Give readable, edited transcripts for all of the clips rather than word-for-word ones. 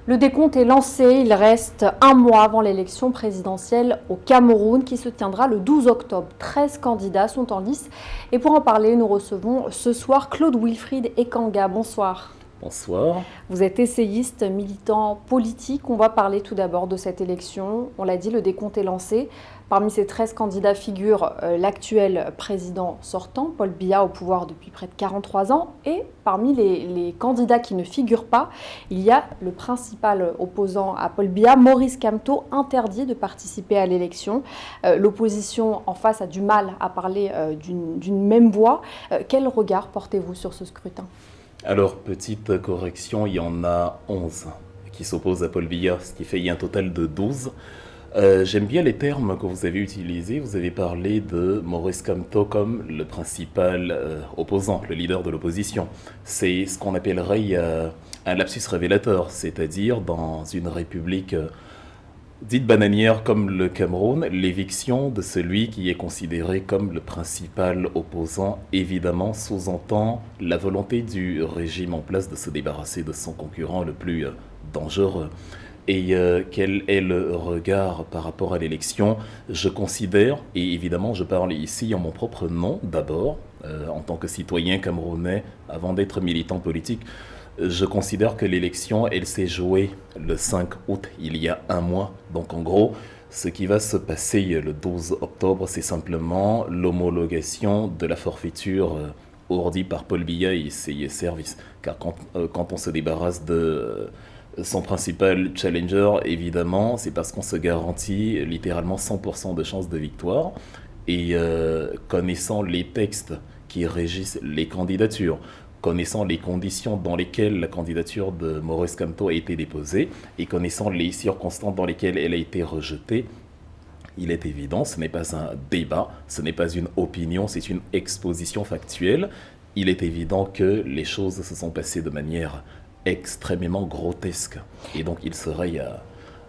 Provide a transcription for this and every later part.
Le décompte est lancé, il reste un mois avant l'élection présidentielle au Cameroun qui se tiendra le 12 octobre. 13 candidats sont en lice et pour en parler, nous recevons ce soir Claude Wilfried Ekanga. Bonsoir. Bonsoir. Vous êtes essayiste, militant politique. On va parler tout d'abord de cette élection. On l'a dit, le décompte est lancé. Parmi ces 13 candidats figure l'actuel président sortant, Paul Biya, au pouvoir depuis près de 43 ans. Et parmi les candidats qui ne figurent pas, il y a le principal opposant à Paul Biya, Maurice Kamto, interdit de participer à l'élection. L'opposition en face a du mal à parler d'une même voix. Quel regard portez-vous sur ce scrutin ? Alors, petite correction, il y en a 11 qui s'opposent à Paul Biya, ce qui fait il y a un total de 12. J'aime bien les termes que vous avez utilisés. Vous avez parlé de Maurice Kamto comme le principal opposant, le leader de l'opposition. C'est ce qu'on appellerait un lapsus révélateur, c'est-à-dire dans une république dite bananière comme le Cameroun, l'éviction de celui qui est considéré comme le principal opposant, évidemment, sous-entend la volonté du régime en place de se débarrasser de son concurrent le plus dangereux. Et quel est le regard par rapport à l'élection? Je considère, et évidemment je parle ici en mon propre nom d'abord, en tant que citoyen camerounais, avant d'être militant politique, je considère que l'élection, elle s'est jouée le 5 août, il y a un mois. Donc en gros, ce qui va se passer le 12 octobre, c'est simplement l'homologation de la forfaiture ourdie par Paul Biya et ses services. Car quand on se débarrasse de son principal challenger, évidemment, c'est parce qu'on se garantit littéralement 100% de chances de victoire. Et connaissant les textes qui régissent les candidatures, connaissant les conditions dans lesquelles la candidature de Maurice Kamto a été déposée et connaissant les circonstances dans lesquelles elle a été rejetée, il est évident, ce n'est pas un débat, ce n'est pas une opinion, c'est une exposition factuelle. Il est évident que les choses se sont passées de manière extrêmement grotesque. Et donc il serait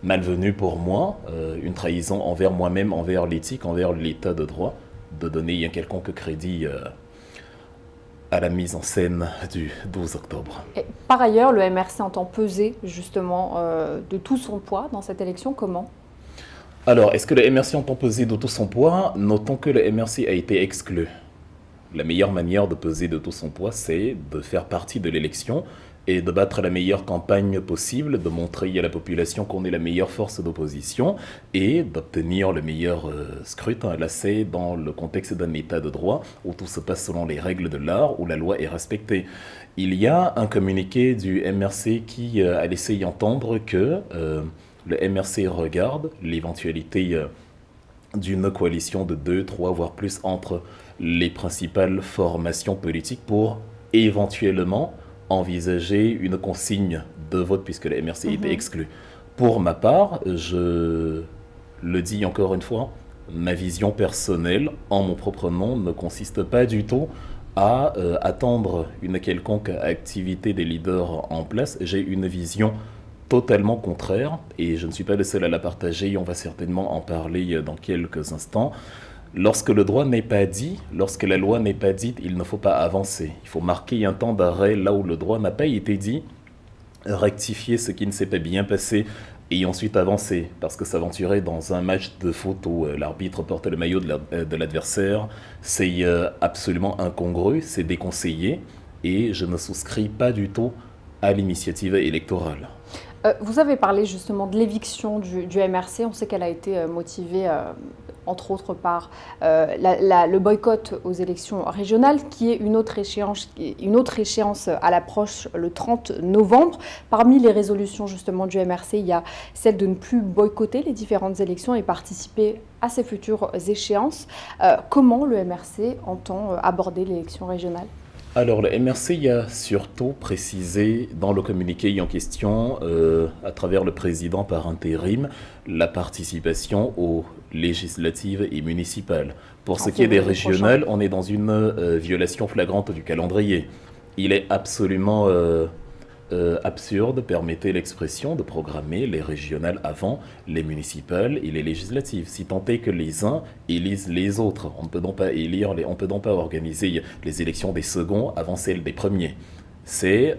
malvenu pour moi, une trahison envers moi-même, envers l'éthique, envers l'état de droit, de donner un quelconque crédit à la mise en scène du 12 octobre. Et par ailleurs, le MRC entend peser justement de tout son poids dans cette élection. Comment ? Alors, est-ce que le MRC entend peser de tout son poids? Notons que le MRC a été exclu. La meilleure manière de peser de tout son poids, c'est de faire partie de l'élection et de battre la meilleure campagne possible, de montrer à la population qu'on est la meilleure force d'opposition et d'obtenir le meilleur scrutin. Là, c'est dans le contexte d'un état de droit où tout se passe selon les règles de l'art, où la loi est respectée. Il y a un communiqué du MRC qui a laissé entendre que le MRC regarde l'éventualité d'une coalition de 2, 3, voire plus entre les principales formations politiques pour éventuellement envisager une consigne de vote puisque le MRC était exclu. Pour ma part, je le dis encore une fois, ma vision personnelle en mon propre nom ne consiste pas du tout à attendre une quelconque activité des leaders en place. J'ai une vision totalement contraire et je ne suis pas le seul à la partager. On va certainement en parler dans quelques instants. Lorsque le droit n'est pas dit, lorsque la loi n'est pas dite, il ne faut pas avancer. Il faut marquer un temps d'arrêt là où le droit n'a pas été dit, rectifier ce qui ne s'est pas bien passé et ensuite avancer. Parce que s'aventurer dans un match de foot où l'arbitre porte le maillot de l'adversaire, c'est absolument incongru, c'est déconseillé et je ne souscris pas du tout à l'initiative électorale. Vous avez parlé justement de l'éviction du MRC. On sait qu'elle a été motivée, entre autres, par le boycott aux élections régionales, qui est une autre échéance à l'approche le 30 novembre. Parmi les résolutions justement du MRC, il y a celle de ne plus boycotter les différentes élections et participer à ces futures échéances. Comment le MRC entend aborder l'élection régionale ? Alors, le MRC a surtout précisé dans le communiqué en question, à travers le président par intérim, la participation aux législatives et municipales. Pour ce qui est des régionales, on est dans une violation flagrante du calendrier. Il est absolument absurde, permettez l'expression, de programmer les régionales avant les municipales et les législatives. Si tant est que les uns élisent les autres, on ne peut donc pas organiser les élections des seconds avant celles des premiers. C'est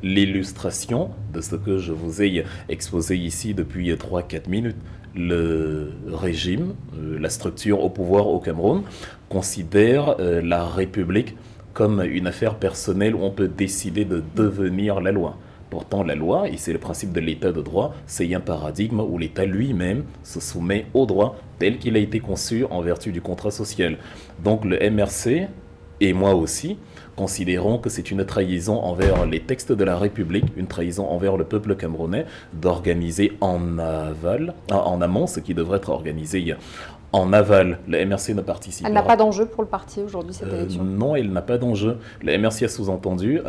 l'illustration de ce que je vous ai exposé ici depuis 3 4 minutes. Le régime, la structure au pouvoir au Cameroun, considère la République comme une affaire personnelle où on peut décider de devenir la loi. Pourtant, la loi, et c'est le principe de l'état de droit, c'est un paradigme où l'État lui-même se soumet au droit tel qu'il a été conçu en vertu du contrat social. Donc le MRC, et moi aussi, considérons que c'est une trahison envers les textes de la République, une trahison envers le peuple camerounais, d'organiser en amont, ce qui devrait être organisé en aval. Le MRC ne participe pas. Elle n'a pas d'enjeu pour le parti aujourd'hui, cette élection? Non, elle n'a pas d'enjeu. Le MRC a sous-entendu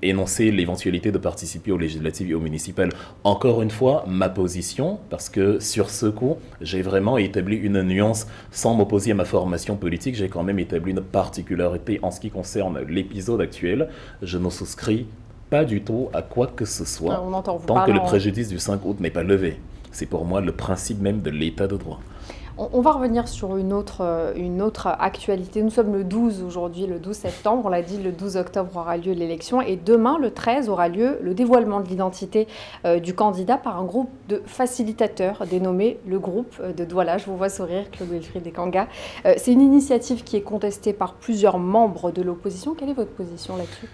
énoncé l'éventualité de participer aux législatives et aux municipales. Encore une fois, ma position, parce que sur ce coup, j'ai vraiment établi une nuance sans m'opposer à ma formation politique. J'ai quand même établi une particularité en ce qui concerne l'épisode actuel. Je ne souscris pas du tout à quoi que ce soit tant que le préjudice du 5 août n'est pas levé. C'est pour moi le principe même de l'état de droit. On va revenir sur une autre actualité. Nous sommes le 12 aujourd'hui, le 12 septembre. On l'a dit, le 12 octobre aura lieu l'élection. Et demain, le 13, aura lieu le dévoilement de l'identité du candidat par un groupe de facilitateurs dénommé le groupe de Douala. Je vous vois sourire, Claude Wilfried Ekanga. C'est une initiative qui est contestée par plusieurs membres de l'opposition. Quelle est votre position là-dessus ?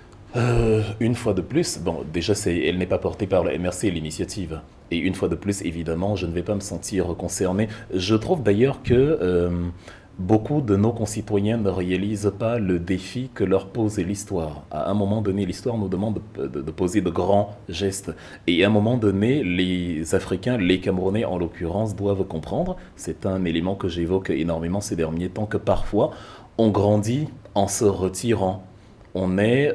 Une fois de plus, bon, déjà, elle n'est pas portée par le MRC, l'initiative. Et une fois de plus, évidemment, je ne vais pas me sentir concerné. Je trouve d'ailleurs que beaucoup de nos concitoyens ne réalisent pas le défi que leur pose l'histoire. À un moment donné, l'histoire nous demande de poser de grands gestes. Et à un moment donné, les Africains, les Camerounais en l'occurrence, doivent comprendre, c'est un élément que j'évoque énormément ces derniers temps, que parfois, on grandit en se retirant. On est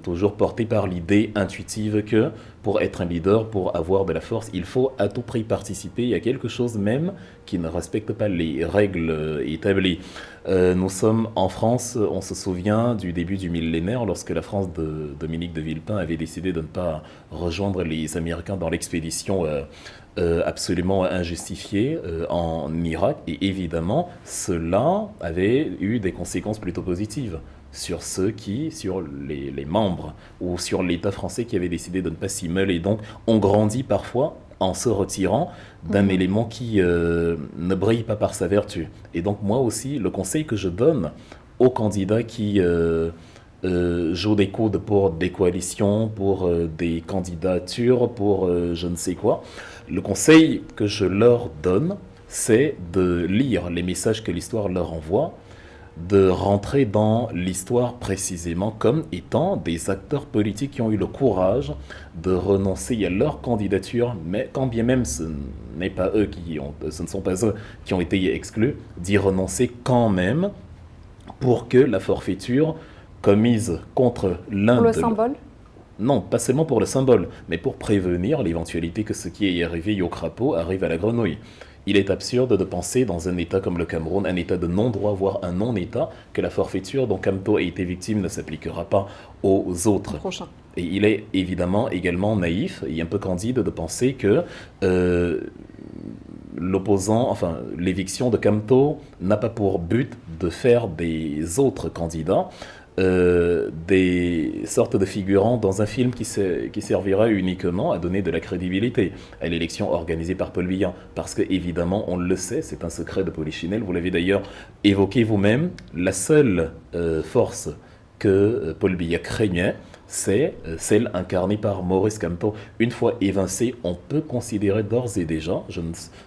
toujours porté par l'idée intuitive que pour être un leader, pour avoir de la force, il faut à tout prix participer. Il y a quelque chose même qui ne respecte pas les règles établies. Nous sommes en France, on se souvient du début du millénaire, lorsque la France de Dominique de Villepin avait décidé de ne pas rejoindre les Américains dans l'expédition absolument injustifiée en Irak. Et évidemment, cela avait eu des conséquences plutôt positives sur les membres ou sur l'État français qui avait décidé de ne pas s'y mêler. Donc, on grandit parfois en se retirant d'un élément qui ne brille pas par sa vertu. Et donc, moi aussi, le conseil que je donne aux candidats qui jouent des coudes pour des coalitions, pour des candidatures, pour je ne sais quoi, le conseil que je leur donne, c'est de lire les messages que l'histoire leur envoie, de rentrer dans l'histoire précisément comme étant des acteurs politiques qui ont eu le courage de renoncer à leur candidature, mais quand bien même ce ne sont pas eux qui ont été exclus, d'y renoncer quand même pour que la forfaiture commise contre l'un Pour le symbole ? Non, pas seulement pour le symbole, mais pour prévenir l'éventualité que ce qui est arrivé au crapaud arrive à la grenouille. Il est absurde de penser dans un État comme le Cameroun, un État de non-droit, voire un non-État, que la forfaiture dont Kamto a été victime ne s'appliquera pas aux autres. Prochain. Et il est évidemment également naïf et un peu candide de penser que l'éviction de Kamto n'a pas pour but de faire des autres candidats des sortes de figurants dans un film qui servira uniquement à donner de la crédibilité à l'élection organisée par Paul Biya. Parce que, évidemment, on le sait, c'est un secret de Polichinelle, vous l'avez d'ailleurs évoqué vous-même, la seule force que Paul Biya craignait, c'est celle incarnée par Maurice Kamto. Une fois évincé, on peut considérer d'ores et déjà,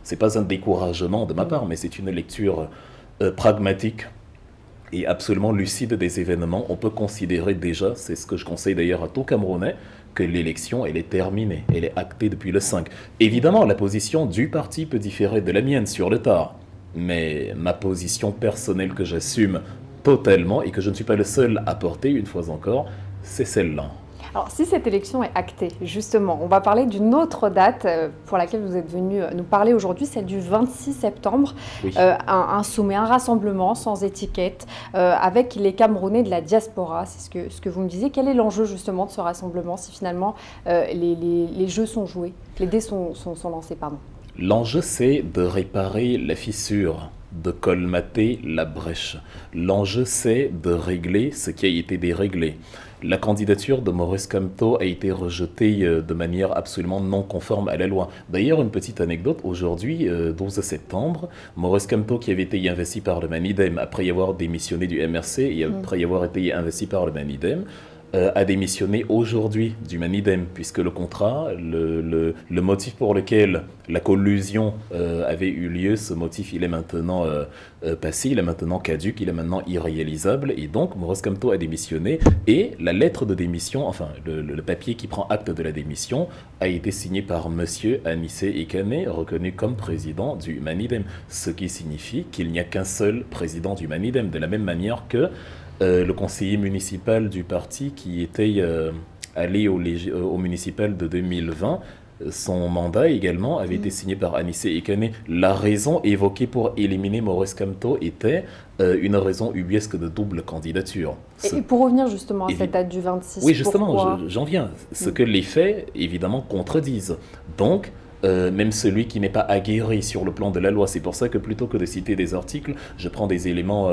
c'est pas un découragement de ma part, mais c'est une lecture pragmatique et absolument lucide des événements, on peut considérer déjà, c'est ce que je conseille d'ailleurs à tout Camerounais, que l'élection, elle est terminée, elle est actée depuis le 5. Évidemment, la position du parti peut différer de la mienne sur le tard, mais ma position personnelle que j'assume totalement et que je ne suis pas le seul à porter, une fois encore, c'est celle-là. Alors, si cette élection est actée, justement, on va parler d'une autre date pour laquelle vous êtes venu nous parler aujourd'hui, celle du 26 septembre. Oui. Un sommet, un rassemblement sans étiquette avec les Camerounais de la diaspora. C'est ce que vous me disiez. Quel est l'enjeu justement de ce rassemblement si finalement les jeux sont joués, les dés sont lancés, pardon. L'enjeu, c'est de réparer la fissure de colmater la brèche. L'enjeu, c'est de régler ce qui a été déréglé. La candidature de Maurice Kamto a été rejetée de manière absolument non conforme à la loi. D'ailleurs, une petite anecdote, aujourd'hui, 12 septembre, Maurice Kamto, qui avait été investi par le Manidem après y avoir démissionné du MRC et après y avoir été investi par le Manidem, a démissionné aujourd'hui du Manidem, puisque le contrat, le motif pour lequel la collusion avait eu lieu, ce motif, il est maintenant passé, il est maintenant caduc, il est maintenant irréalisable, et donc Maurice Kamto a démissionné, et la lettre de démission, enfin le papier qui prend acte de la démission, a été signé par Monsieur Anissé Ekane, reconnu comme président du Manidem, ce qui signifie qu'il n'y a qu'un seul président du Manidem, de la même manière que le conseiller municipal du parti qui était allé au municipal de 2020, son mandat également avait été signé par Anissé Ekane. La raison évoquée pour éliminer Maurice Kamto était une raison ubuesque de double candidature. Et pour revenir justement à cette date du 26, oui, justement, pourquoi j'en viens. Ce que les faits, évidemment, contredisent. Donc, même celui qui n'est pas aguerri sur le plan de la loi. C'est pour ça que plutôt que de citer des articles, je prends des éléments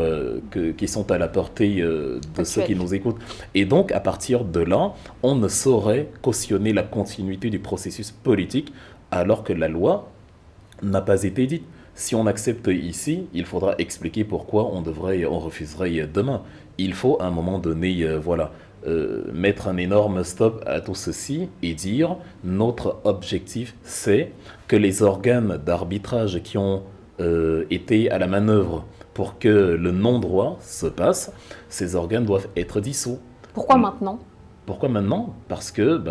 qui sont à la portée de ceux qui nous écoutent. Et donc, à partir de là, on ne saurait cautionner la continuité du processus politique alors que la loi n'a pas été dite. Si on accepte ici, il faudra expliquer pourquoi on refuserait demain. Il faut à un moment donné, mettre un énorme stop à tout ceci et dire notre objectif c'est que les organes d'arbitrage qui ont été à la manœuvre pour que le non-droit se passe, ces organes doivent être dissous. Pourquoi maintenant ? Pourquoi maintenant ? Parce que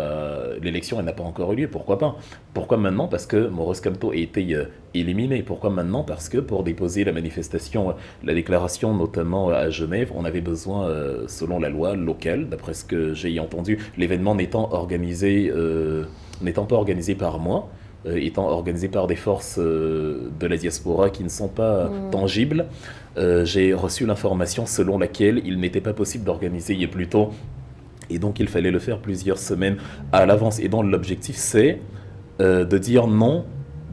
l'élection n'a pas encore eu lieu. Pourquoi pas ? Pourquoi maintenant ? Parce que Maurice Kamto a été éliminé. Pourquoi maintenant ? Parce que pour déposer la manifestation, la déclaration notamment à Genève, on avait besoin, selon la loi locale, d'après ce que j'ai entendu, l'événement n'étant pas organisé par moi, étant organisé par des forces de la diaspora qui ne sont pas tangibles, j'ai reçu l'information selon laquelle il n'était pas possible d'organiser plus tôt. Et donc, il fallait le faire plusieurs semaines à l'avance. Et donc, l'objectif, c'est de dire non,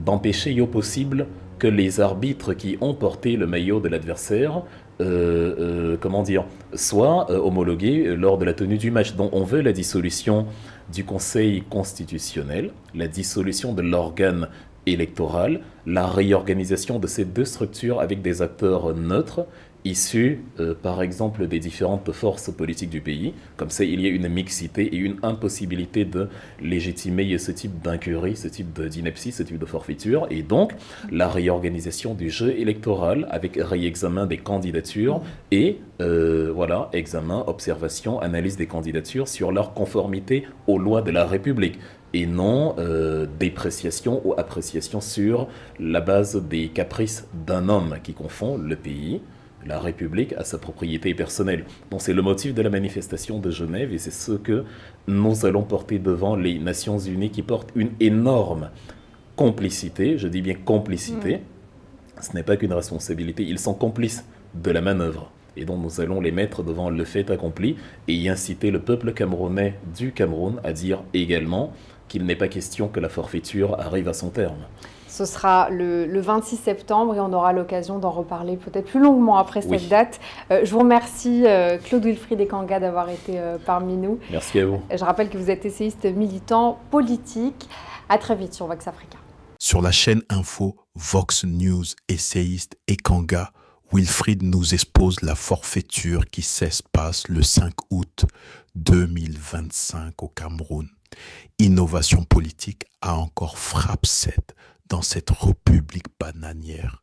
d'empêcher au possible que les arbitres qui ont porté le maillot de l'adversaire, soient homologués lors de la tenue du match. Donc, on veut la dissolution du Conseil constitutionnel, la dissolution de l'organe électoral, la réorganisation de ces deux structures avec des acteurs neutres, issus, par exemple, des différentes forces politiques du pays. Comme ça, il y a une mixité et une impossibilité de légitimer ce type d'incurie, ce type d'ineptie, ce type de forfaiture. Et donc, la réorganisation du jeu électoral avec réexamen des candidatures et, examen, observation, analyse des candidatures sur leur conformité aux lois de la République. Et non dépréciation ou appréciation sur la base des caprices d'un homme qui confond le pays, la République, à sa propriété personnelle. Donc c'est le motif de la manifestation de Genève et c'est ce que nous allons porter devant les Nations Unies qui portent une énorme complicité, je dis bien complicité, ce n'est pas qu'une responsabilité, ils sont complices de la manœuvre. Et donc nous allons les mettre devant le fait accompli et y inciter le peuple camerounais du Cameroun à dire également qu'il n'est pas question que la forfaiture arrive à son terme. Ce sera le 26 septembre et on aura l'occasion d'en reparler peut-être plus longuement après cette date. Je vous remercie Claude Wilfried Ekanga d'avoir été parmi nous. Merci à vous. Je rappelle que vous êtes essayiste militant politique. À très vite sur Vox Africa. Sur la chaîne Info Vox News, essayiste Ekanga, Wilfried nous expose la forfaiture qui s'espace le 5 août 2025 au Cameroun. Innovation politique a encore frappé dans cette république bananière.